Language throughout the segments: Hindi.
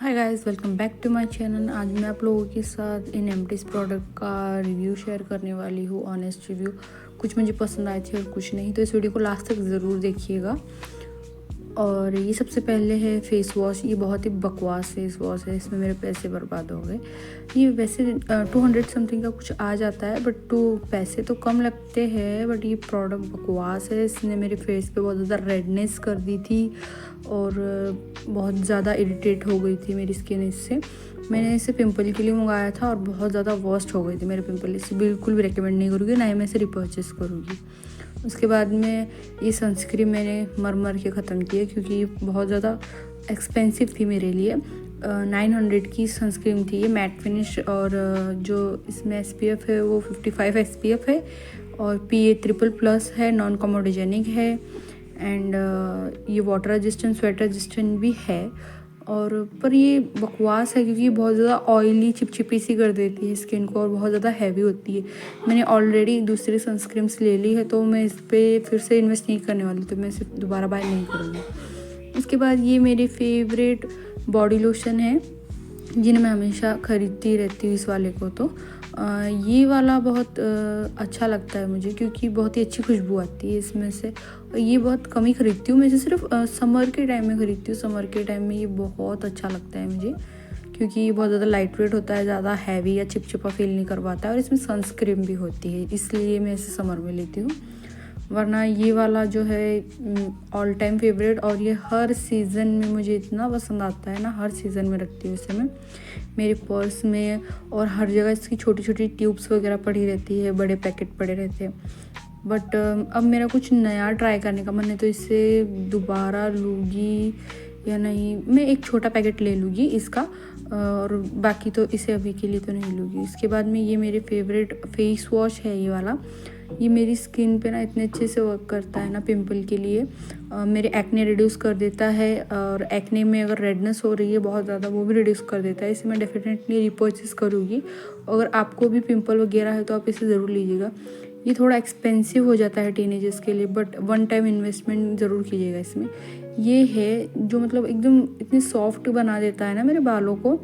Hi guys, welcome back to my channel. आज मैं आप लोगों के साथ इन एमटीज प्रोडक्ट का रिव्यू शेयर करने वाली हूँ। ऑनेस्ट रिव्यू, कुछ मुझे पसंद आए थे और कुछ नहीं, तो इस वीडियो को लास्ट तक ज़रूर देखिएगा। और ये सबसे पहले है फेस वॉश। ये बहुत ही बकवास फेस वॉश है, इसमें मेरे पैसे बर्बाद हो गए। ये वैसे 200 समथिंग का कुछ आ जाता है, बट पैसे तो कम लगते हैं, बट ये प्रोडक्ट बकवास है। इसने मेरे फेस पे बहुत ज़्यादा रेडनेस कर दी थी और बहुत ज़्यादा इरिटेट हो गई थी मेरी स्किन इससे। मैंने इसे पिंपल के लिए मंगाया था और बहुत ज़्यादा वर्स्ट हो गई थी मेरे पिंपल। इसे बिल्कुल भी रिकमेंड नहीं करूँगी, ना ही मैं इसे रिपर्चेस करूँगी। उसके बाद में ये सनस्क्रीन मैंने मर के ख़त्म की है, क्योंकि ये बहुत ज़्यादा एक्सपेंसिव थी मेरे लिए। 900 की सनस्क्रीन थी ये, मैट फिनिश, और जो इसमें SPF है वो 55 SPF है और PA++ है, नॉन कमोडोजेनिक है, एंड ये वाटर रेजिस्टेंट, स्वेट रेजिस्टेंट भी है। और पर ये बकवास है, क्योंकि ये बहुत ज़्यादा ऑयली चिपचिपी सी कर देती है स्किन को और बहुत ज़्यादा हैवी होती है। मैंने ऑलरेडी दूसरी सनस्क्रीन्स ले ली है, तो मैं इस पर फिर से इन्वेस्ट नहीं करने वाली, तो मैं इसे दोबारा बाय नहीं करूँगी। उसके बाद ये मेरे फेवरेट बॉडी लोशन है, जिन्हें मैं हमेशा ख़रीदती रहती हूँ। इस वाले को तो ये वाला बहुत अच्छा लगता है मुझे, क्योंकि बहुत ही अच्छी खुशबू आती है इसमें से। और ये बहुत कम ही ख़रीदती हूँ मैं इसे, सिर्फ समर के टाइम में ख़रीदती हूँ। समर के टाइम में ये बहुत अच्छा लगता है मुझे, क्योंकि ये बहुत ज़्यादा लाइट वेट होता है, ज़्यादा हैवी या चिपचिपा फील नहीं करवाता है, और इसमें सनस्क्रीन भी होती है, इसलिए मैं इसे समर में लेती हूँ। वरना ये वाला जो है ऑल टाइम फेवरेट, और ये हर सीज़न में मुझे इतना पसंद आता है ना, हर सीज़न में रखती हूँ इसे मैं मेरे पर्स में, और हर जगह इसकी छोटी छोटी ट्यूब्स वगैरह पड़ी रहती है, बड़े पैकेट पड़े रहते हैं। बट अब मेरा कुछ नया ट्राई करने का मन है, तो इसे दोबारा लूँगी या नहीं, मैं एक छोटा पैकेट ले लूँगी इसका, और बाकी तो इसे अभी के लिए तो नहीं लूँगी। इसके बाद में ये मेरे फेवरेट फेस वॉश है, ये वाला। ये मेरी स्किन पे ना इतने अच्छे से वर्क करता है ना पिंपल के लिए। मेरे एक्ने रिड्यूस कर देता है, और एक्ने में अगर रेडनेस हो रही है बहुत ज़्यादा, वो भी रिड्यूस कर देता है। इसे मैं डेफिनेटली रिपर्चेस करूँगी। अगर आपको भी पिंपल वगैरह है तो आप इसे ज़रूर लीजिएगा। ये थोड़ा एक्सपेंसिव हो जाता है टीनेजर्स के लिए, बट वन टाइम इन्वेस्टमेंट ज़रूर कीजिएगा इसमें। ये है जो मतलब एकदम इतनी सॉफ्ट बना देता है ना मेरे बालों को,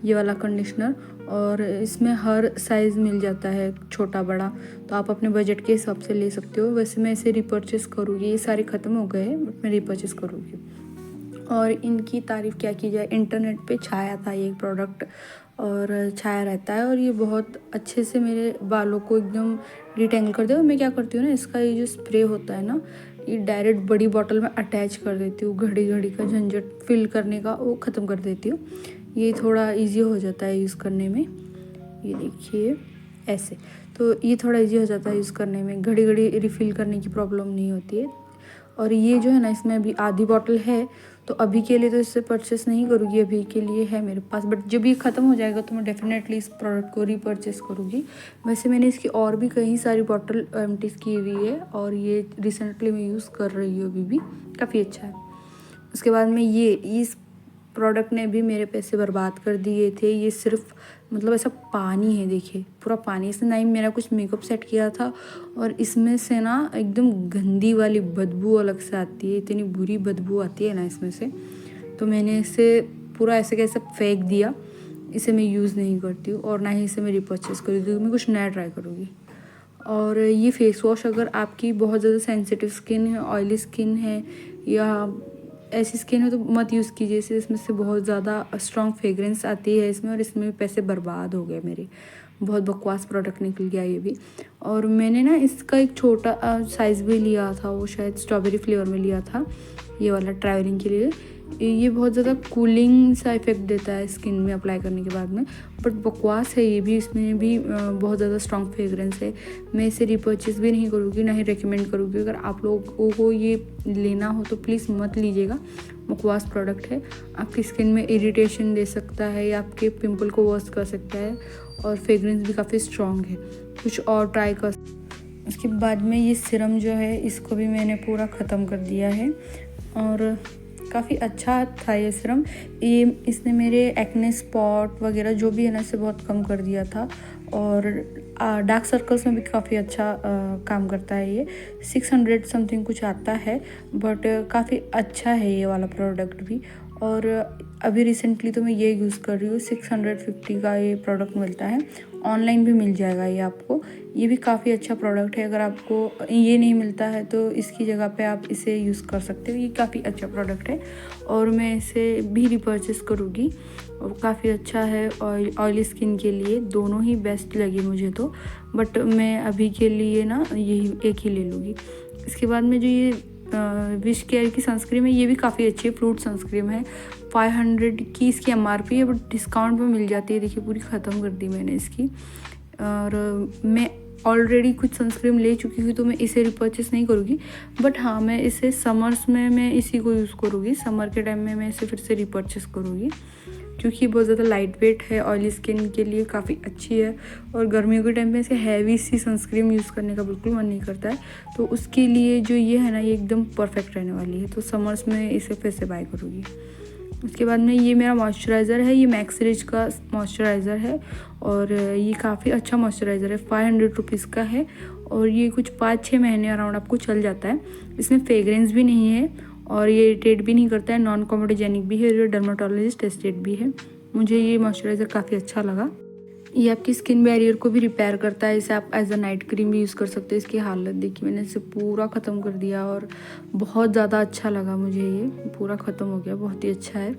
ये वाला कंडीशनर। और इसमें हर साइज़ मिल जाता है, छोटा बड़ा, तो आप अपने बजट के हिसाब से ले सकते हो। वैसे मैं इसे रिपर्चेस करूँगी, ये सारे ख़त्म हो गए हैं, बट मैं रिपर्चेस करूँगी। और इनकी तारीफ़ क्या की जाए, इंटरनेट पे छाया था ये प्रोडक्ट, और छाया रहता है, और ये बहुत अच्छे से मेरे बालों को एकदम डिटेंगल कर दे। और मैं क्या करती हूँ ना, इसका ये जो स्प्रे होता है ना, ये डायरेक्ट बड़ी बॉटल में अटैच कर देती हूँ। घड़ी घड़ी का झंझट फिल करने का वो ख़त्म कर देती हूँ। ये थोड़ा इजी हो जाता है यूज़ करने में। ये देखिए ऐसे, तो ये थोड़ा इजी हो जाता है यूज़ करने में, घड़ी घड़ी रिफ़िल करने की प्रॉब्लम नहीं होती है। और ये जो है ना, इसमें अभी आधी बॉटल है, तो अभी के लिए तो इससे परचेस नहीं करूँगी, अभी के लिए है मेरे पास। बट जब ये ख़त्म हो जाएगा तो मैं डेफिनेटली इस प्रोडक्ट को रीपरचेस करूँगी। वैसे मैंने इसकी और भी कई सारी बॉटल एम्प्टी की हुई है, और ये रिसेंटली मैं यूज़ कर रही हूँ अभी भी, काफ़ी अच्छा है। उसके बाद में ये इस प्रोडक्ट ने भी मेरे पैसे बर्बाद कर दिए थे। ये सिर्फ मतलब ऐसा पानी है, देखिए पूरा पानी। इसने ना ही मेरा कुछ मेकअप सेट किया था, और इसमें से ना एकदम गंदी वाली बदबू अलग से आती है, इतनी बुरी बदबू आती है ना इसमें से। तो मैंने इसे पूरा ऐसे कैसे फेंक दिया। इसे मैं यूज़ नहीं करती हूँ, और ना ही इसे मैं रिपर्चेस करूँगी, क्योंकि मैं कुछ नया ट्राई करूँगी। और ये फेस वॉश अगर आपकी बहुत ज़्यादा सेंसिटिव स्किन है, ऑयली स्किन है, या ऐसी स्किन है, तो मत यूज़ कीजिए इसे। इसमें से बहुत ज़्यादा स्ट्रॉन्ग फ्रेगरेंस आती है इसमें, और इसमें पैसे बर्बाद हो गए मेरे। बहुत बकवास प्रोडक्ट निकल गया ये भी। और मैंने ना इसका एक छोटा साइज़ भी लिया था, वो शायद स्ट्रॉबेरी फ्लेवर में लिया था, ये वाला ट्रैवलिंग के लिए। ये बहुत ज़्यादा कूलिंग सा इफेक्ट देता है स्किन में अप्लाई करने के बाद में, बट बकवास है ये भी। इसमें भी बहुत ज़्यादा स्ट्रॉन्ग फ्रेगरेंस है। मैं इसे रिपर्चेस भी नहीं करूँगी, ना ही रेकमेंड करूँगी। अगर आप लोगों को ये लेना हो तो प्लीज़ मत लीजिएगा, बकवास प्रोडक्ट है। आपकी स्किन में इरिटेशन दे सकता है, या आपके पिंपल को वर्स कर सकता है, और फ्रेगरेंस भी काफ़ी स्ट्रॉन्ग है। कुछ और ट्राई कर। उसके बाद में ये सीरम जो है, इसको भी मैंने पूरा ख़त्म कर दिया है, और काफ़ी अच्छा था ये सीरम। ये इसने मेरे एक्ने स्पॉट वगैरह जो भी है ना, इसे बहुत कम कर दिया था, और डार्क सर्कल्स में भी काफ़ी अच्छा काम करता है ये। 600 समथिंग कुछ आता है, बट काफ़ी अच्छा है ये वाला प्रोडक्ट भी। और अभी रिसेंटली तो मैं ये यूज़ कर रही हूँ। 650 का ये प्रोडक्ट मिलता है, ऑनलाइन भी मिल जाएगा ये आपको। ये भी काफ़ी अच्छा प्रोडक्ट है। अगर आपको ये नहीं मिलता है तो इसकी जगह पे आप इसे यूज़ कर सकते हो। ये काफ़ी अच्छा प्रोडक्ट है और मैं इसे भी रिपर्चेस करूँगी और काफ़ी अच्छा है ऑयली स्किन के लिए। दोनों ही बेस्ट लगी मुझे तो, बट मैं अभी के लिए ना यही एक ही ले लूँगी। इसके बाद में जो ये विश केयर की सनस्क्रीन है, ये भी काफ़ी अच्छी है। फ्रूट सनस्क्रीन है, 500 की इसकी MRP है, बट डिस्काउंट में मिल जाती है। देखिए पूरी ख़त्म कर दी मैंने इसकी। और मैं ऑलरेडी कुछ सनस्क्रीन ले चुकी हूँ तो मैं इसे रिपर्चेस नहीं करूँगी, बट हाँ मैं इसे समर्स में मैं इसी को यूज़ करूँगी। समर के टाइम में मैं इसे फिर से रिपर्चेस करूँगी क्योंकि बहुत ज़्यादा लाइट वेट है, ऑयली स्किन के लिए काफ़ी अच्छी है। और गर्मियों के टाइम में ऐसे हैवी सी सनस्क्रीन यूज़ करने का बिल्कुल मन नहीं करता है, तो उसके लिए जो ये है ना, ये एकदम परफेक्ट रहने वाली है। तो समर्स में इसे फिर से बाय करूँगी। उसके बाद में ये मेरा मॉइस्चराइज़र है, ये मैक्स रिच का मॉइस्चराइज़र है और ये काफ़ी अच्छा मॉइस्चराइज़र है। 500 रुपीज़ का है और ये कुछ 5-6 महीने अराउंड आपको चल जाता है। इसमें फ्रेग्रेंस भी नहीं है और ये इरिटेट भी नहीं करता है, नॉन कॉमेडोजेनिक भी है, जो डर्माटोलॉजिस्ट टेस्टेड भी है। मुझे ये मॉइस्चराइज़र काफ़ी अच्छा लगा। ये आपकी स्किन बैरियर को भी रिपेयर करता है। इसे आप एज अ नाइट क्रीम भी यूज़ कर सकते हैं। इसकी हालत देखिए, मैंने इसे पूरा ख़त्म कर दिया और बहुत ज़्यादा अच्छा लगा मुझे। ये पूरा ख़त्म हो गया, बहुत ही अच्छा है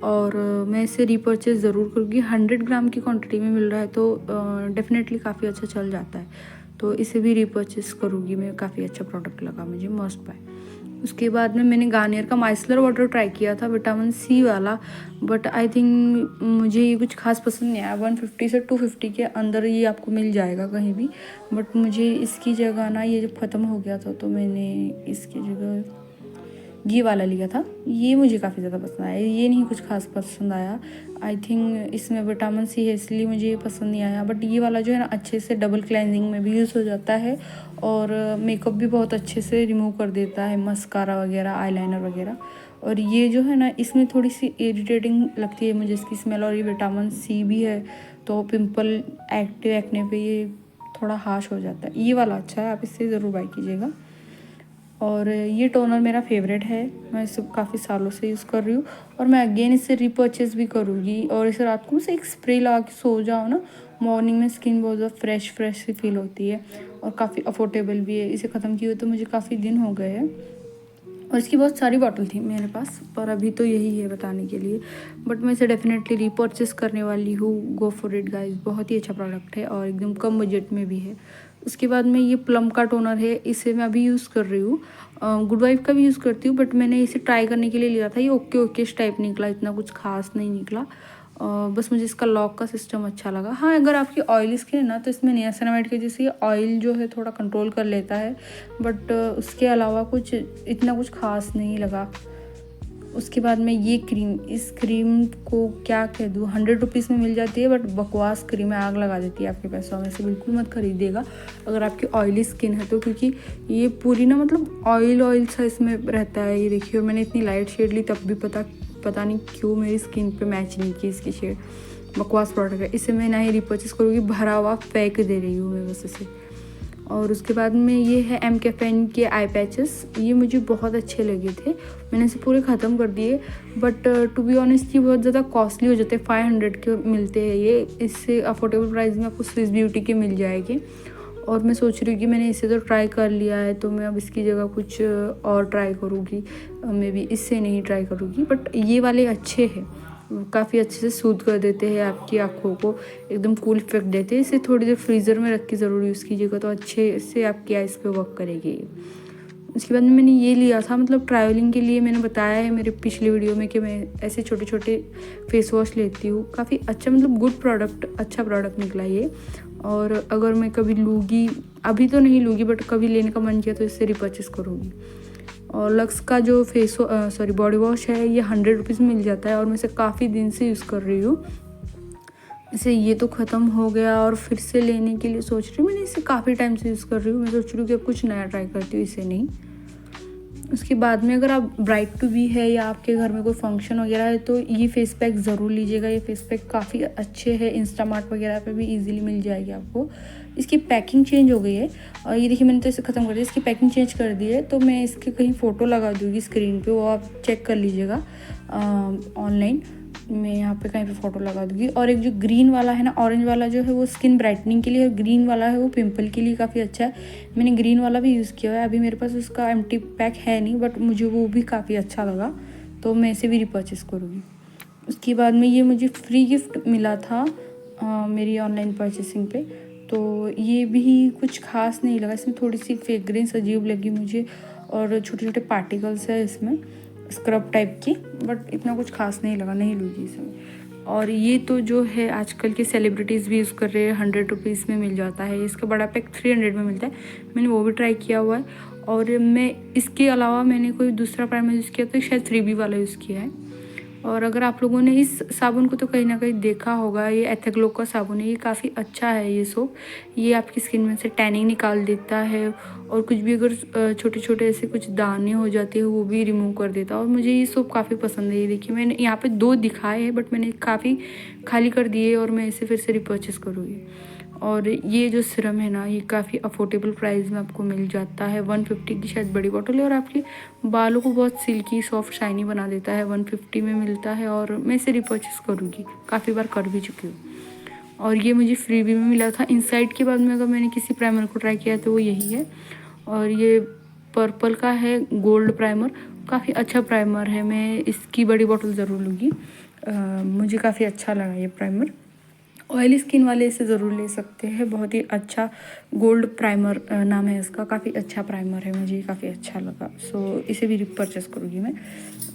और मैं इसे रिपर्चेज़ ज़रूर करूँगी। 100 ग्राम की क्वांटिटी में मिल रहा है तो डेफिनेटली काफ़ी अच्छा चल जाता है, तो इसे भी रिपर्चेज़ करूँगी मैं। काफ़ी अच्छा प्रोडक्ट लगा मुझे, मस्ट बाय। उसके बाद में मैंने गार्नियर का माइसलर वाटर ट्राई किया था, विटामिन C वाला, बट आई थिंक मुझे ये कुछ खास पसंद नहीं आया। 150 से 250 के अंदर ये आपको मिल जाएगा कहीं भी, बट मुझे इसकी जगह ना ये जब ख़त्म हो गया था तो मैंने इसकी जगह ये वाला लिया था। ये मुझे काफ़ी ज़्यादा पसंद आया, ये नहीं कुछ खास पसंद आया। आई थिंक इसमें विटामिन C है इसलिए मुझे ये पसंद नहीं आया, बट ये वाला जो है ना अच्छे से डबल क्लेंजिंग में भी यूज़ हो जाता है और मेकअप भी बहुत अच्छे से रिमूव कर देता है, मस्कारा वगैरह, आईलाइनर वगैरह। और ये जो है ना, इसमें थोड़ी सी इरिटेटिंग लगती है मुझे इसकी स्मेल, और ये विटामिन C भी है तो पिंपल एक्टिव एक्ने पे ये थोड़ा हार्श हो जाता है। ये वाला अच्छा है, आप इससे ज़रूर बाय कीजिएगा। और ये टोनर मेरा फेवरेट है, मैं इसे काफ़ी सालों से यूज़ कर रही हूँ और मैं अगेन इसे रिपर्चेज़ भी करूँगी। और इसे रात को से एक स्प्रे लगा के सो जाओ ना, मॉर्निंग में स्किन बहुत ज़्यादा फ्रेश सी फील होती है और काफ़ी अफोर्डेबल भी है। इसे ख़त्म किए हुए तो मुझे काफ़ी दिन हो गए हैं और इसकी बहुत सारी बॉटल थी मेरे पास, पर अभी तो यही है बताने के लिए। बट मैं इसे डेफिनेटली रिपर्चेस करने वाली हूँ। गो फॉर इट गाइस, बहुत ही अच्छा प्रोडक्ट है और एकदम कम बजट में भी है। उसके बाद में ये प्लम का टोनर है, इसे मैं अभी यूज़ कर रही हूँ। गुड वाइफ का भी यूज़ करती हूँ, बट मैंने इसे ट्राई करने के लिए लिया था। ये ओके टाइप निकला, इतना कुछ खास नहीं निकला। बस मुझे इसका लॉक का सिस्टम अच्छा लगा। हाँ, अगर आपकी ऑयली स्किन है ना तो इसमें नियासिनामाइड की वजह से ये ऑयल जो है थोड़ा कंट्रोल कर लेता है, बट उसके अलावा कुछ इतना कुछ खास नहीं लगा। उसके बाद में ये क्रीम, इस क्रीम को क्या कह दूँ, 100 रुपीज़ में मिल जाती है, बट बकवास क्रीम है, आग लगा देती है आपके पैसों में। से बिल्कुल मत खरीदिएगा अगर आपकी ऑयली स्किन है तो, क्योंकि ये पूरी ना मतलब ऑयल सा इसमें रहता है। ये देखिए, और मैंने इतनी लाइट शेड ली तब भी पता नहीं क्यों मेरी स्किन पे मैच नहीं की इसकी शेड। बकवास प्रोडक्ट है, इसे मैं ना ही रिपर्चेस करूँगी, भरा हुआ फेंक दे रही हूँ मैं बस इसे। और उसके बाद में ये है एम कैफेन के आई पैचेस, ये मुझे बहुत अच्छे लगे थे, मैंने इसे पूरे ख़त्म कर दिए। बट टू बी ऑनेस्ट ये बहुत ज़्यादा कॉस्टली हो जाते हैं, 500 के मिलते हैं ये। इससे अफोर्डेबल प्राइस में आपको स्विस ब्यूटी के मिल जाएगी। और मैं सोच रही हूँ कि मैंने इसे तो ट्राई कर लिया है तो मैं अब इसकी जगह कुछ और ट्राई करूँगी। मे बी इससे नहीं ट्राई करूँगी, बट ये वाले अच्छे हैं, काफ़ी अच्छे से सूद कर देते हैं आपकी आँखों को, एकदम कूल इफेक्ट देते हैं। इसे थोड़ी देर फ्रीज़र में रख के ज़रूर यूज़ कीजिएगा तो अच्छे से आपकी आइज़ पे वर्क करेगी। उसके बाद में मैंने ये लिया था, मतलब ट्रैवलिंग के लिए। मैंने बताया है मेरे पिछले वीडियो में कि मैं ऐसे छोटे फेस वॉश लेती हूँ, काफ़ी अच्छा, मतलब गुड प्रोडक्ट, अच्छा प्रोडक्ट निकला ये। और अगर मैं कभी लूँगी, अभी तो नहीं लूँगी, बट कभी लेने का मन किया तो इससे रिपर्चेस करूँगी। और लक्स का जो बॉडी वॉश है, ये 100 रुपीज़ में मिल जाता है और मैं इसे काफ़ी दिन से यूज़ कर रही हूँ। इसे ये तो ख़त्म हो गया और फिर से लेने के लिए सोच रही हूँ। मैंने इसे काफ़ी टाइम से यूज़ कर रही हूँ, मैं सोच रही हूँ कि अब कुछ नया ट्राई करती हूँ, इसे नहीं। उसके बाद में अगर आप ब्राइड टू बी है या आपके घर में कोई फंक्शन वगैरह है तो ये फेस पैक ज़रूर लीजिएगा। ये फेस पैक काफ़ी अच्छे हैं, इंस्टामार्ट वगैरह पे भी इजीली मिल जाएगी आपको। इसकी पैकिंग चेंज हो गई है और ये देखिए मैंने तो इसे ख़त्म कर दिया। इसकी पैकिंग चेंज कर दी है तो मैं इसकी कहीं फ़ोटो लगा दूँगी स्क्रीन पे, वो आप चेक कर लीजिएगा ऑनलाइन। मैं यहाँ पे कहीं पे फ़ोटो लगा दूँगी। और एक जो ग्रीन वाला है ना, ऑरेंज वाला जो है वो स्किन ब्राइटनिंग के लिए और ग्रीन वाला है वो पिंपल के लिए काफ़ी अच्छा है। मैंने ग्रीन वाला भी यूज़ किया है। अभी मेरे पास उसका एम्प्टी पैक है नहीं, बट मुझे वो भी काफ़ी अच्छा लगा तो मैं इसे भी रिपर्चेस करूँगी। उसके बाद में ये मुझे फ्री गिफ्ट मिला था मेरी ऑनलाइन परचेसिंग पे, तो ये भी कुछ खास नहीं लगा। इसमें थोड़ी सी फ्रेग्रेंस अजीब लगी मुझे और छोटे छोटे पार्टिकल्स है इसमें स्क्रब टाइप की, बट इतना कुछ खास नहीं लगा, नहीं लूँगी इसमें। और ये तो जो है आजकल के सेलिब्रिटीज़ भी यूज़ कर रहे हैं, 100 रुपीज़ में मिल जाता है। इसका बड़ा पैक 300 में मिलता है। मैंने वो भी ट्राई किया हुआ है। और मैं इसके अलावा मैंने कोई दूसरा प्राइमर यूज़ किया तो शायद फ्रीबी वाला यूज़ किया है। और अगर आप लोगों ने इस साबुन को तो कहीं ना कहीं देखा होगा, ये एथग्लो का साबुन है। ये काफ़ी अच्छा है ये सोप। ये आपकी स्किन में से टैनिंग निकाल देता है और कुछ भी अगर छोटे छोटे ऐसे कुछ दाने हो जाते हैं वो भी रिमूव कर देता है। और मुझे ये सोप काफ़ी पसंद है। ये देखिए मैंने यहाँ पे 2 दिखाए हैं बट मैंने काफ़ी खाली कर दिए और मैं इसे फिर से रिपर्चेस करूँगी। और ये जो सिरम है ना, ये काफ़ी अफोर्डेबल प्राइस में आपको मिल जाता है। 150 की शायद बड़ी बॉटल है और आपके बालों को बहुत सिल्की सॉफ्ट शाइनी बना देता है। 150 में मिलता है और मैं इसे रिपर्चेस करूँगी, काफ़ी बार कर भी चुकी हूँ। और ये मुझे फ्रीबी में मिला था। इनसाइड के बाद में अगर मैंने किसी प्राइमर को ट्राई किया तो वो यही है। और ये पर्पल का है गोल्ड प्राइमर, काफ़ी अच्छा प्राइमर है। मैं इसकी बड़ी बॉटल ज़रूर लूँगी। मुझे काफ़ी अच्छा लगा ये प्राइमर। ऑयली स्किन वाले इसे ज़रूर ले सकते हैं। बहुत ही अच्छा गोल्ड प्राइमर नाम है इसका, काफ़ी अच्छा प्राइमर है, मुझे काफ़ी अच्छा लगा। सो इसे भी रिपर्चेस करूँगी मैं।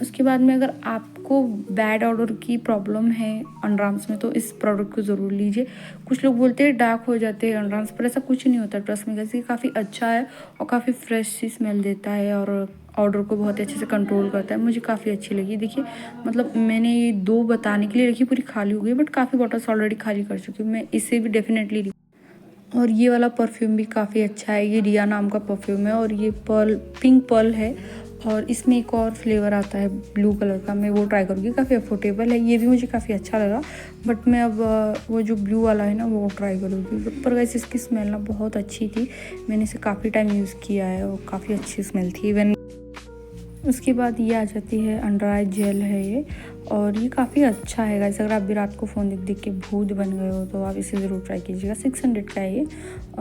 उसके बाद में अगर आपको बैड ऑर्डर की प्रॉब्लम है अंडरआर्म्स में तो इस प्रोडक्ट को ज़रूर लीजिए। कुछ लोग बोलते हैं डार्क हो जाते हैं अंडरआर्म्स, पर ऐसा कुछ नहीं होता ट्रस्ट में। जैसे काफ़ी अच्छा है और काफ़ी फ्रेश सी स्मेल देता है और ऑर्डर को बहुत अच्छे से कंट्रोल करता है। मुझे काफ़ी अच्छी लगी। देखिए मतलब मैंने ये 2 बताने के लिए रखी, पूरी खाली हो गई बट काफ़ी बॉटल्स ऑलरेडी खाली कर चुकी हूँ। मैं इसे भी डेफिनेटली। और ये वाला परफ्यूम भी काफ़ी अच्छा है। ये रिया नाम का परफ्यूम है और ये पिंक पर्ल है। और इसमें एक और फ्लेवर आता है ब्लू कलर का, मैं वो ट्राई करूँगी। काफ़ी अफोर्डेबल है, ये भी मुझे काफ़ी अच्छा लगा। बट मैं अब वो जो ब्लू वाला है ना वो ट्राई करूँगी। पर वैसे इसकी स्मेल ना बहुत अच्छी थी। मैंने इसे काफ़ी टाइम यूज़ किया है और काफ़ी अच्छी स्मेल थी इवन। उसके बाद ये आ जाती है अंडर आई जेल है ये, और ये काफ़ी अच्छा है गाइस। अगर आप भी रात को फ़ोन देख के भूत बन गए हो तो आप इसे ज़रूर ट्राई कीजिएगा। 600 का है ये,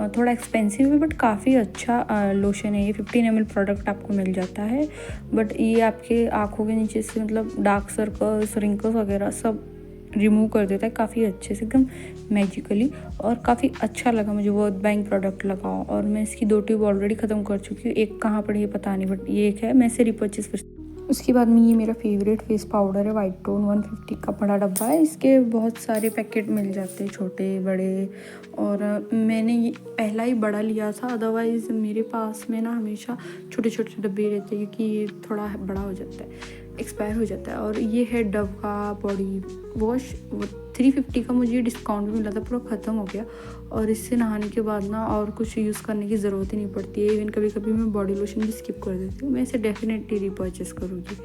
थोड़ा एक्सपेंसिव है बट काफ़ी अच्छा लोशन है ये। 15 ml प्रोडक्ट आपको मिल जाता है। बट ये आपके आँखों के नीचे से मतलब डार्क सर्कल्स रिंकल्स वगैरह सब रिमूव कर देता है काफ़ी अच्छे से, एकदम मैजिकली। और काफ़ी अच्छा लगा मुझे, वर्थ बाइंग प्रोडक्ट लगा। और मैं इसकी 2 ट्यूब ऑलरेडी ख़त्म कर चुकी हूँ। एक कहाँ पड़ी है पता नहीं बट ये एक है, मैं इसे रिपर्चेस कर। उसके बाद में ये मेरा फेवरेट फेस पाउडर है वाइट टोन, 150 का बड़ा डब्बा है। इसके बहुत सारे पैकेट मिल जाते हैं, छोटे बड़े। और मैंने ये पहला ही बड़ा लिया था, अदरवाइज़ मेरे पास में ना हमेशा छोटे छोटे डब्बे रहते हैं क्योंकि ये थोड़ा बड़ा हो जाता है, एक्सपायर हो जाता है। और ये है डव का बॉडी वॉश, 350 का मुझे डिस्काउंट भी मिला था, पूरा ख़त्म हो गया। और इससे नहाने के बाद ना और कुछ यूज़ करने की ज़रूरत ही नहीं पड़ती है। इवन कभी कभी मैं बॉडी लोशन भी स्किप कर देती हूँ। मैं इसे डेफिनेटली रिपर्चेस करूँगी,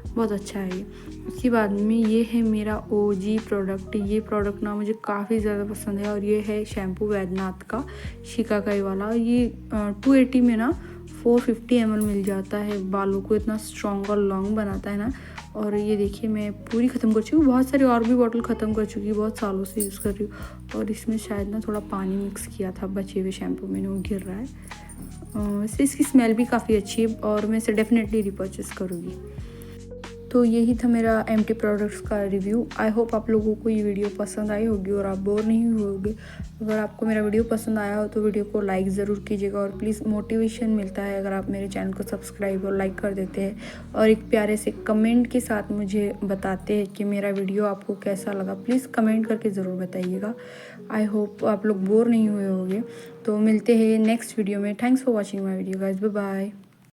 बहुत अच्छा है ये। उसके बाद में ये है मेरा OG प्रोडक्ट। ये प्रोडक्ट ना मुझे काफ़ी ज़्यादा पसंद है और ये है शैम्पू वैद्यनाथ का शिकाकाई वाला। ये 280 में ना 450 ml मिल जाता है। बालों को इतना स्ट्रॉन्ग और लॉन्ग बनाता है ना। और ये देखिए मैं पूरी ख़त्म कर चुकी हूँ, बहुत सारी और भी बॉटल ख़त्म कर चुकी हूँ, बहुत सालों से यूज़ कर रही हूँ। और इसमें शायद ना थोड़ा पानी मिक्स किया था बचे हुए शैम्पू में, वो गिर रहा है। वैसे इसकी स्मेल भी काफ़ी अच्छी है और मैं इसे डेफिनेटली रिपर्चेस करूँगी। तो यही था मेरा एम्प्टी प्रोडक्ट्स का रिव्यू। आई होप आप लोगों को ये वीडियो पसंद आई होगी और आप बोर नहीं हुए। अगर आपको मेरा वीडियो पसंद आया हो तो वीडियो को लाइक ज़रूर कीजिएगा। और प्लीज़ मोटिवेशन मिलता है अगर आप मेरे चैनल को सब्सक्राइब और लाइक कर देते हैं और एक प्यारे से कमेंट के साथ मुझे बताते हैं कि मेरा वीडियो आपको कैसा लगा। प्लीज़ कमेंट करके ज़रूर बताइएगा। आई होप आप लोग बोर नहीं हुए होंगे। तो मिलते हैं नेक्स्ट वीडियो में। Thanks for watching my video guys, bye bye.